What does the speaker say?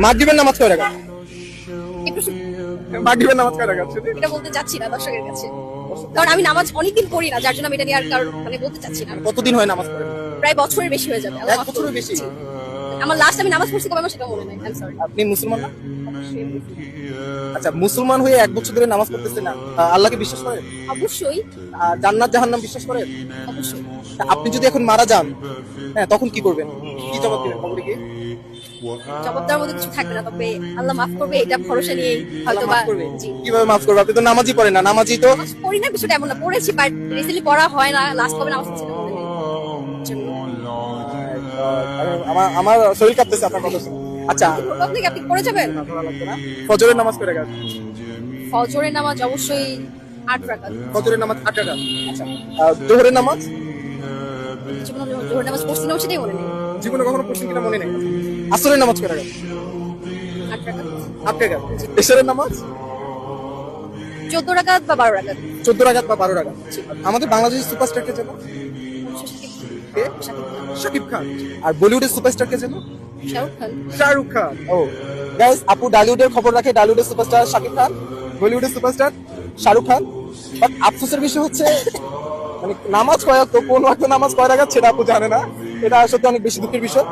মাগরিবের নামাজ কয় রাকাত? একটু মাগরিবের নামাজ কয় রাকাত? এটা বলতে চাচ্ছি না দর্শকের কাছে, কারণ আমি নামাজ অনেকদিন পড়ি না, যার জন্য আমি এটা নিয়ে আর কারণ মানে বলতে চাচ্ছি না। কতদিন হয় নামাজ পড়েন? প্রায় বছরের বেশি হয়ে যাবে। আল্লাহ এক মাফ বছরের করুন। বেশি? জি। আমার লাস্ট আমি নামাজ পড়ছি কবে আমার সেটা মনে নাই। I am sorry. আপনি মুসলমান না? আচ্ছা, মুসলমান হয়ে 1 বছর ধরে নামাজ পড়তেছেন না, আল্লাহকে বিশ্বাস করেন? অবশ্যই জান্নাত জাহান্নাম বিশ্বাস করেন? অবশ্যই। তা আপনি যদি এখন মারা যান, হ্যাঁ, তখন কি করবেন? কি জবাব দিবেন কবরে গিয়ে? জবাব দেওয়ার মতো কিছু থাকবে না, তবে আল্লাহ মাফ করবে এটা ভরসা নিয়ে আল্লাহ হয়তো বা মাফ করবে? জি। কিভাবে মাফ করবে? আপনি তো নামাজই পড়েন না। নামাজই তো নামাজ পড়ি না বিষয়টা এমন না, পড়েছি বাট রিসেন্টলি পড়া হয় না। লাস্ট কবে নামাজ পড়ছি এটা মনে নেই। জন্য আমার শরীর কাঁপতেছে আপনার কথা শুনে। আচ্ছা, প্রথম থেকে আপনি পড়ে যাবেন। ফজরের নামাজ কয় রাকাত? ফজরের নামাজ অবশ্যই 8 রাকাত। ফজরের নামাজ 8 রাকাত। আচ্ছা, যোহরের নামাজ জীবনে জোহর নামাজ পড়ছি না সেটাই মনে নেই। জীবনে কখনো পড়ছেন কিনা মনে নেই। আসরের নামাজ কয় রাকাত? 8 রাকাত, 8 রাকাত। এশারের নামাজ 14 রাকাত বা 12 রাকাত। 14 রাকাত বা 12 রাকাত। আমাদের বাংলাদেশের সুপারস্টার কে জানো? কে? শাকিব খান। আর বলিউডের সুপারস্টার কে জানো? শাহরুখ খান। শাহরুখ খান। ও গাইস, আপু ডালিউডের খবর রাখে। ডালিউডের সুপারস্টার শাকিব খান, বলিউডের সুপারস্টার শাহরুখ খান। বাট আফসোসের বিষয় হচ্ছে মানে নামাজ কয় ওয়াক্ত, কোন ওয়াক্ত নামাজ কয় রাকাত সেটা আপু জানে না। এটা সত্যি অনেক বেশি দুঃখের বিষয়।